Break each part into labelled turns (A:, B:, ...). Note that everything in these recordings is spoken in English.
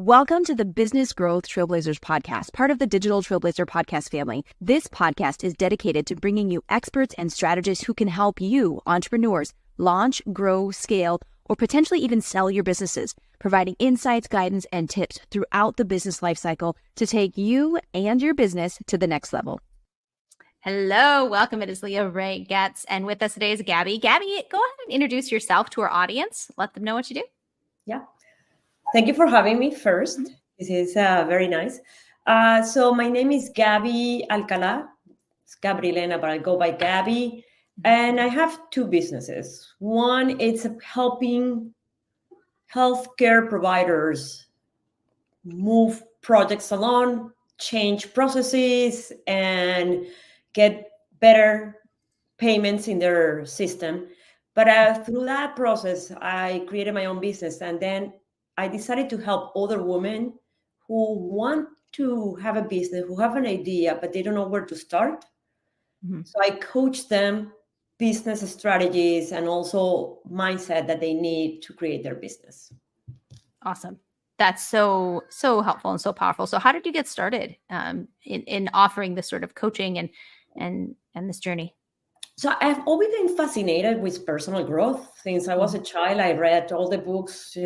A: Welcome to the Business Growth Trailblazers Podcast, part of the Digital Trailblazer Podcast family. This podcast is dedicated to bringing you experts and strategists who can help you, entrepreneurs, launch, grow, scale, or potentially even sell your businesses, providing insights, guidance, and tips throughout the business lifecycle to take you and your business to the next level. Hello, welcome. It is Leah Ray Getz, and with us today is Gabby. Gabby, go ahead and introduce yourself to our audience. Let them know what you do.
B: Yeah. Thank you for having me first. This is very nice. So my name is Gabby Alcalá. It's Gabrielena, but I go by Gabby. And I have two businesses. One, it's helping healthcare providers move projects along, change processes, and get better payments in their system. But through that process, I created my own business. And then I decided to help other women who want to have a business, who have an idea, but they don't know where to start. Mm-hmm. So I coach them business strategies and also mindset that they need to create their business.
A: Awesome. That's so helpful and so powerful. So how did you get started in offering this sort of coaching and this journey?
B: So I've always been fascinated with personal growth. Since I was a child, I read all the books,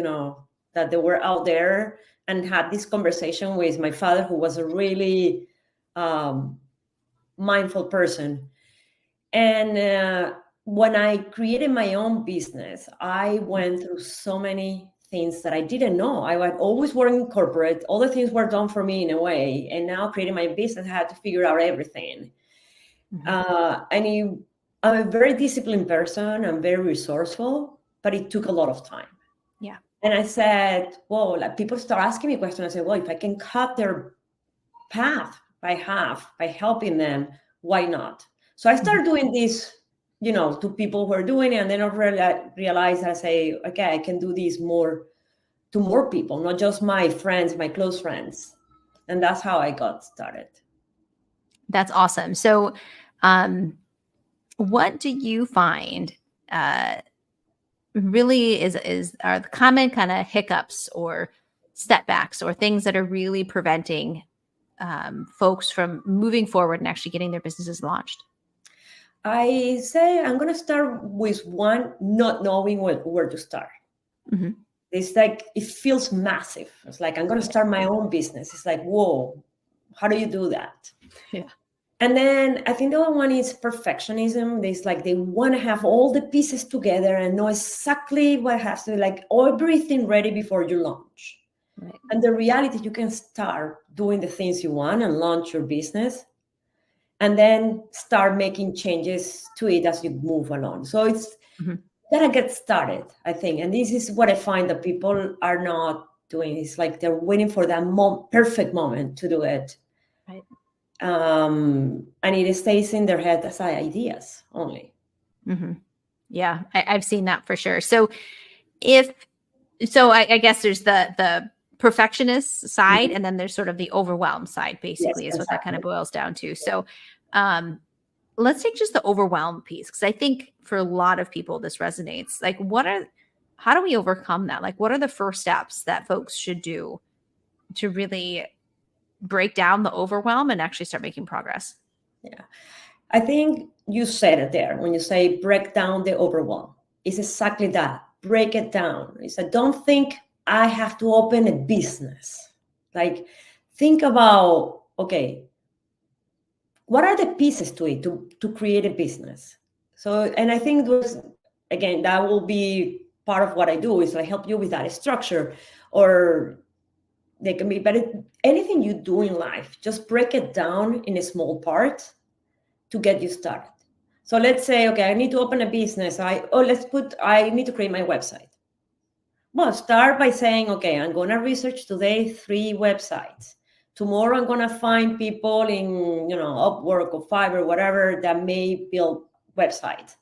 B: that they were out there, and had this conversation with my father, who was a really mindful person. And when I created my own business, I went through so many things that I didn't know. I was always working in corporate. All the things were done for me in a way. And now creating my business, I had to figure out everything. Mm-hmm. I'm a very disciplined person. I'm very resourceful, but it took a lot of time.
A: Yeah.
B: And I said, well, people start asking me questions. I said, well, if I can cut their path by half by helping them, why not? So I started doing this, to people who are doing it. And then I realized, I say, okay, I can do this to more people, not just my friends, my close friends. And that's how I got started.
A: That's awesome. So what do you find really are the common kind of hiccups or setbacks or things that are really preventing folks from moving forward and actually getting their businesses launched?
B: I say I'm going to start with one, not knowing where to start. Mm-hmm. It's like, it feels massive. It's like, I'm going to start my own business. It's like, whoa, how do you do that?
A: Yeah.
B: And then I think the other one is perfectionism. It's like they want to have all the pieces together and know exactly what has to be, like everything ready before you launch. Right. And the reality, you can start doing the things you want and launch your business, and then start making changes to it as you move along. So it's gotta get started, I think. And this is what I find that people are not doing. It's like they're waiting for that perfect moment to do it.
A: Right.
B: And it stays in their head as ideas only.
A: Mm-hmm. Yeah, I've seen that for sure. So I guess there's the perfectionist side, and then there's sort of the overwhelmed side, basically, yes, is what that kind of boils down to. So let's take just the overwhelmed piece, because I think for a lot of people this resonates. Like, how do we overcome that? Like, what are the first steps that folks should do to really break down the overwhelm and actually start making progress?
B: Yeah, I think you said it there. When you say break down the overwhelm, it's exactly that. Break it down. It's like, don't think I have to open a business. Like, think about, okay, what are the pieces to it to create a business? So, and I think that will be part of what I do, is I help you with that structure, or they can be, but anything you do in life, just break it down in a small part to get you started. So let's say, okay, I need to open a business. I need to create my website. Well, start by saying, okay, I'm going to research today 3 websites. Tomorrow, I'm going to find people in, Upwork or Fiverr, whatever, that may build websites.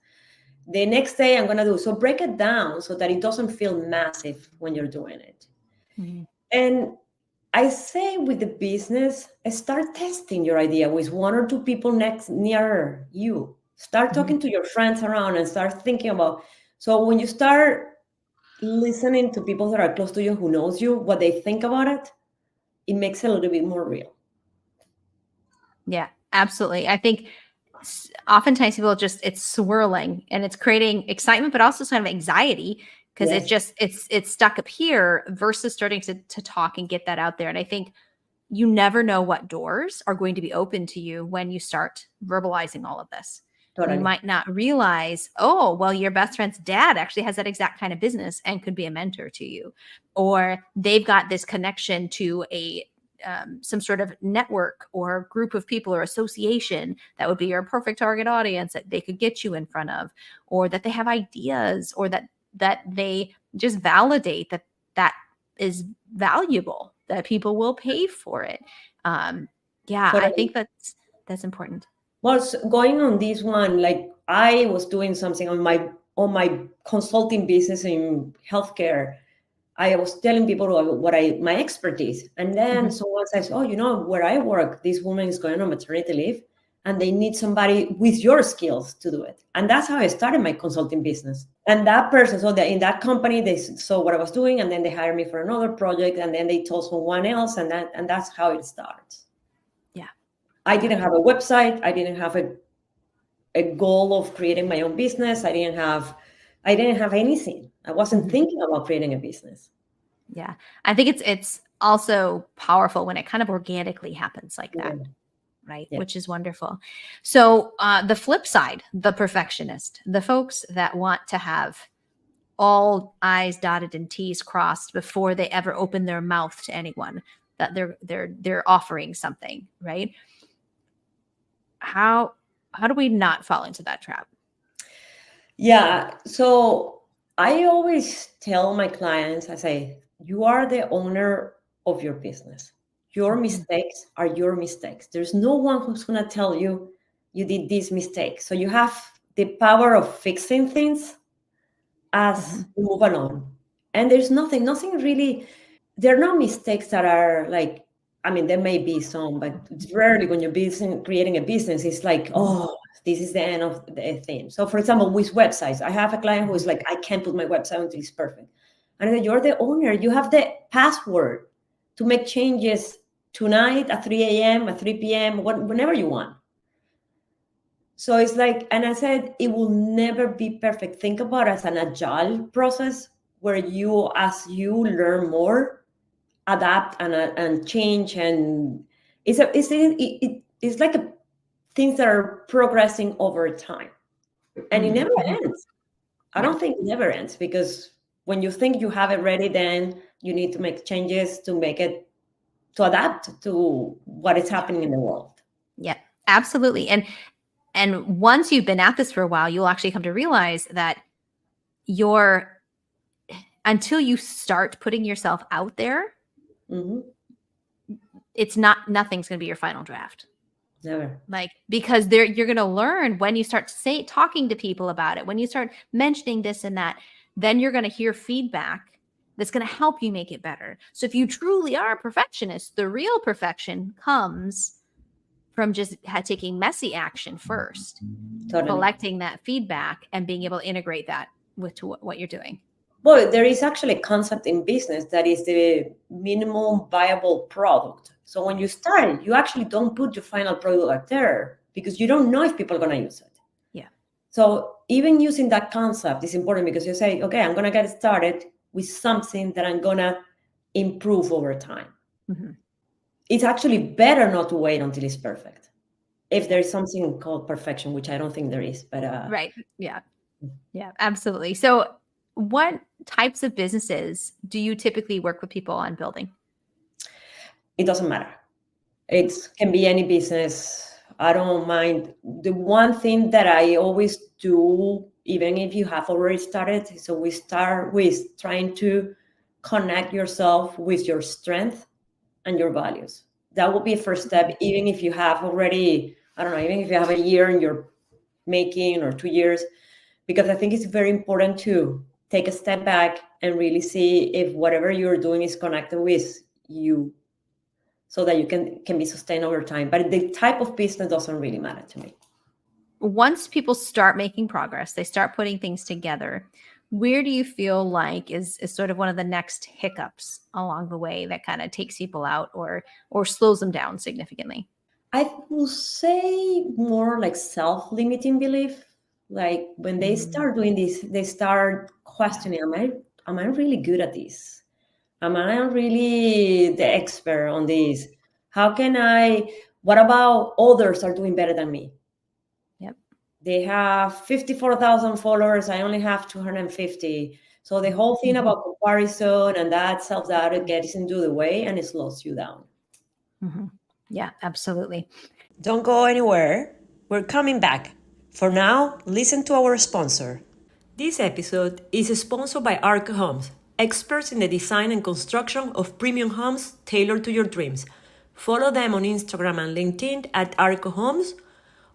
B: The next day, I'm going to do. So break it down so that it doesn't feel massive when you're doing it. Mm-hmm. And I say with the business, start testing your idea with 1 or 2 people near you. Start talking to your friends around and start thinking about. So when you start listening to people that are close to you who knows you, what they think about it, it makes it a little bit more real.
A: Yeah, absolutely. I think oftentimes people it's swirling and it's creating excitement, but also kind of anxiety because
B: Yes.
A: it's stuck up here versus starting to talk and get that out there. And I think you never know what doors are going to be open to you when you start verbalizing all of this. You
B: Totally.
A: might not realize, oh, well, your best friend's dad actually has that exact kind of business and could be a mentor to you. Or they've got this connection to some sort of network or group of people or association that would be your perfect target audience that they could get you in front of, or that they have ideas, or that they just validate that is valuable, that people will pay for it. Yeah, I
B: Totally.
A: think that's important.
B: Well, going on this one, like I was doing something on my consulting business in healthcare. I was telling people what my expertise, and then
A: Mhm.
B: someone says, "Oh, where I work, this woman is going on maternity leave, and they need somebody with your skills to do it." And that's how I started my consulting business. And that person, so that in that company, they saw what I was doing, and then they hired me for another project, and then they told someone else, and that's how it starts.
A: Yeah.
B: I didn't have a website. I didn't have a goal of creating my own business. I didn't have anything. I wasn't
A: Mhm.
B: thinking about creating a business.
A: Yeah. I think it's also powerful when it kind of organically happens like that.
B: Yeah.
A: Right?
B: Yeah.
A: Which is wonderful. So the flip side, the perfectionist, the folks that want to have all I's dotted and T's crossed before they ever open their mouth to anyone, that they're offering something, right? How do we not fall into that trap?
B: Yeah. So I always tell my clients, I say, you are the owner of your business. Your
A: Mhm.
B: mistakes are your mistakes. There's no one who's going to tell you you did this mistake. So you have the power of fixing things as
A: Mhm.
B: you move along. And there's nothing really, there are no mistakes that are like, I mean, there may be some, but it's rarely when you're creating a business, it's like, oh, this is the end of the thing. So, for example, with websites, I have a client who is like, I can't put my website until it's perfect. And I said, you're the owner. You have the password to make changes tonight at 3 a.m., at 3 p.m., whenever you want. So it's like, and I said, it will never be perfect. Think about it as an agile process where as you learn more, adapt and change, and it's like things that are progressing over time, and it never
A: Mhm.
B: ends. I
A: Yeah.
B: don't think it never ends, because when you think you have it ready, then you need to make changes to adapt to what is
A: Yeah.
B: happening in the world.
A: Yeah. Absolutely. And once you've been at this for a while, you'll actually come to realize that you're until you start putting yourself out there,
B: Hmm.
A: nothing's going to be your final draft.
B: Never.
A: Like, because you're going to learn when you start talking to people about it, when you start mentioning this and that, then you're going to hear feedback that's going to help you make it better. So if you truly are a perfectionist, the real perfection comes from just taking messy action first,
B: Totally.
A: collecting that feedback and being able to integrate that with to what you're doing.
B: Well, there is actually a concept in business that is the minimum viable product. So when you start, you actually don't put your final product out there because you don't know if people are going to use it.
A: Yeah.
B: So even using that concept is important, because you say, okay, I'm going to get started with something that I'm going to improve over time.
A: Mm-hmm.
B: It's actually better not to wait until it's perfect. If
A: Yeah.
B: there's something called perfection, which I don't think there is, but
A: Right. Yeah. Yeah, absolutely. So what types of businesses do you typically work with people on building?
B: it doesn't matter. It can be any business. I don't mind. The one thing that I always do, even if you have already started, so we start with trying to connect yourself with your strength and your values. That will be a first step, even if you have already, I don't know, even if you have a year and you're making, or 2 years, because I think it's very important to take a step back and really see if whatever you're doing is connected with you, so that you can be sustained over time. But the type of business doesn't really matter to me.
A: Once people start making progress, they start putting things together. where do you feel like is sort of one of the next hiccups along the way that kind of takes people out or slows them down significantly?
B: I will say more like self-limiting belief. Like when they start doing this, they start questioning, am I really good at this? Am I really the expert on this? What about others are doing better than me?
A: Yep.
B: They have 54,000 followers. I only have 250. So the whole thing about comparison and that self-doubt gets into the way and it slows you down.
A: Mm-hmm. Yeah, absolutely.
B: Don't go anywhere. We're coming back. For now, listen to our sponsor. This episode is sponsored by Arco Homes, experts in the design and construction of premium homes tailored to your dreams. Follow them on Instagram and LinkedIn at Arco Homes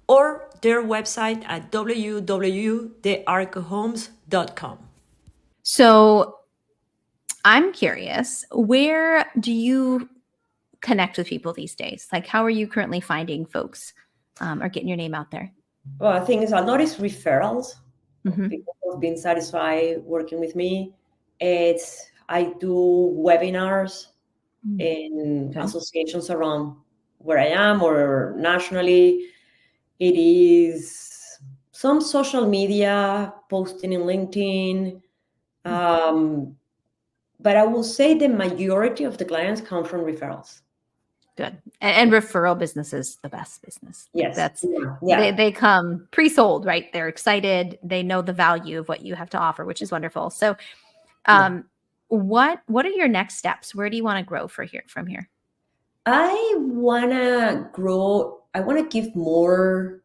B: or their website at www.thearcohomes.com.
A: So I'm curious, where do you connect with people these days? Like, how are you currently finding folks or getting your name out there?
B: Well, I think a lot is referrals.
A: Mm-hmm.
B: People have been satisfied working with me. I do webinars in associations around where I am or nationally. It is some social media, posting in LinkedIn. But I will say the majority of the clients come from referrals.
A: Good. And referral business is the best business.
B: Yes.
A: That's They come pre-sold, right? They're excited. They know the value of what you have to offer, which is wonderful. So what are your next steps? Where do you want to grow from here?
B: I want to grow. I want to give more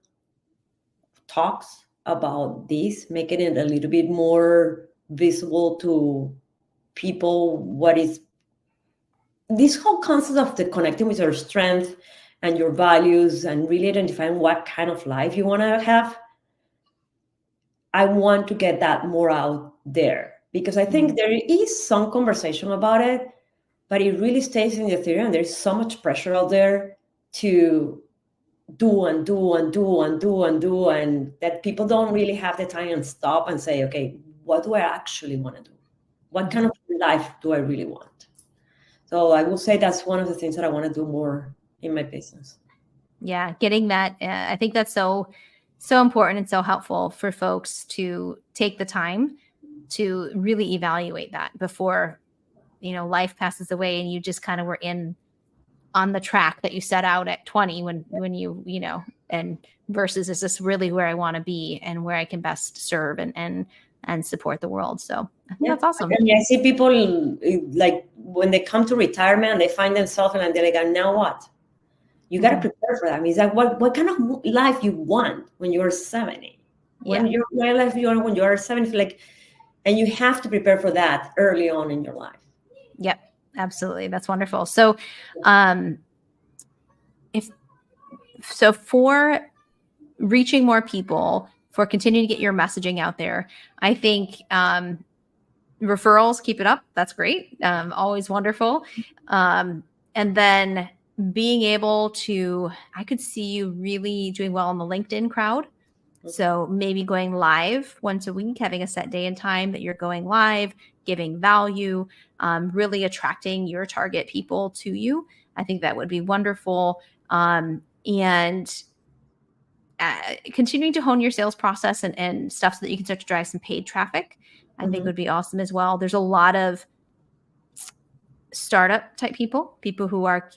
B: talks about this, making it a little bit more visible to people. What is this whole concept of the connecting with your strength and your values and really identifying what kind of life you want to have. I want to get that more out there because I think there is some conversation about it, but it really stays in the theory and there's so much pressure out there to do and do and do and do and do, and that people don't really have the time and stop and say, okay, what do I actually want to do? What kind of life do I really want? So I will say that's one of the things that I want to do more in my business.
A: Yeah, getting that. I think that's so important and so helpful for folks to take the time to really evaluate that before, life passes away and you just kind of were on the track that you set out at 20 when you and versus is this really where I want to be and where I can best serve and support the world. So I think that's awesome.
B: I mean, I see people like when they come to retirement, they find themselves and they're like, now what? You got to prepare for that. I mean, it's like, what kind of life you want when you're 70? When you are 70, like, and you have to prepare for that early on in your life.
A: Yep, absolutely. That's wonderful. So, for reaching more people, for continuing to get your messaging out there, I think referrals, keep it up. That's great. Always wonderful. And then being able to, I could see you really doing well in the LinkedIn crowd. So maybe going live once a week, having a set day and time that you're going live, giving value, really attracting your target people to you. I think that would be wonderful. And continuing to hone your sales process and stuff so that you can start to drive some paid traffic, I think would be awesome as well. There's a lot of startup type people who are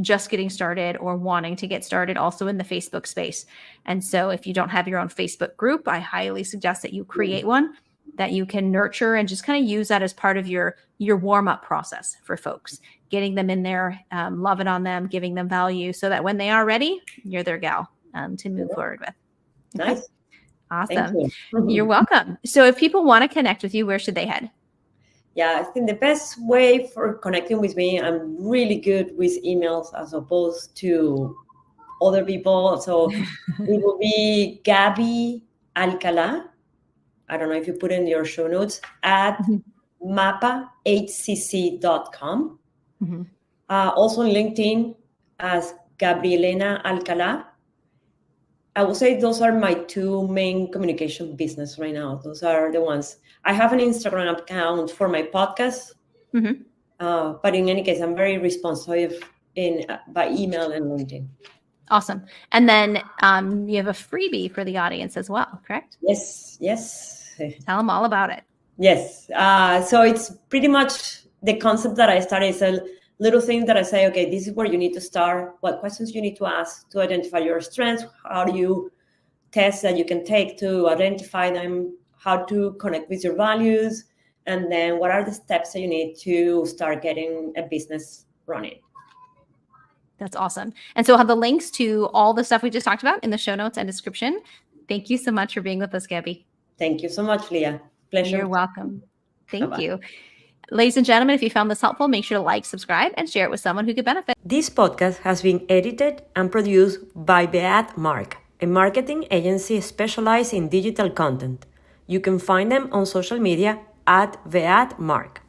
A: just getting started or wanting to get started also in the Facebook space. And so if you don't have your own Facebook group, I highly suggest that you create one that you can nurture and just kind of use that as part of your warm-up process for folks, getting them in there, loving on them, giving them value so that when they are ready, you're their gal to move forward with. Okay.
B: Nice.
A: Awesome. You're welcome. So if people want to connect with you, where should they head?
B: Yeah, I think the best way for connecting with me, I'm really good with emails as opposed to other people. So it will be Gabi Alcalá. I don't know if you put in your show notes at mapahcc.com. Also on LinkedIn as Gabrielena Alcalá. I would say those are my two main communication business right now. Those are the ones. I have an Instagram account for my podcast, but in any case, I'm very responsive by email and LinkedIn.
A: Awesome. And then you have a freebie for the audience as well, correct?
B: Yes.
A: Tell them all about it.
B: Yes. So it's pretty much the concept that I started. It's a little thing that I say, okay, this is where you need to start. What questions you need to ask to identify your strengths? How do you tests that you can take to identify them? How to connect with your values? And then what are the steps that you need to start getting a business running?
A: That's awesome. And so I'll have the links to all the stuff we just talked about in the show notes and description. Thank you so much for being with us, Gabby.
B: Thank you so much, Leah. Pleasure.
A: You're welcome. Thank
B: Bye-bye.
A: you. Ladies and gentlemen, if you found this helpful, make sure to like, subscribe, and share it with someone who could benefit.
B: This podcast has been edited and produced by Mark, a marketing agency specialized in digital content. You can find them on social media at Mark.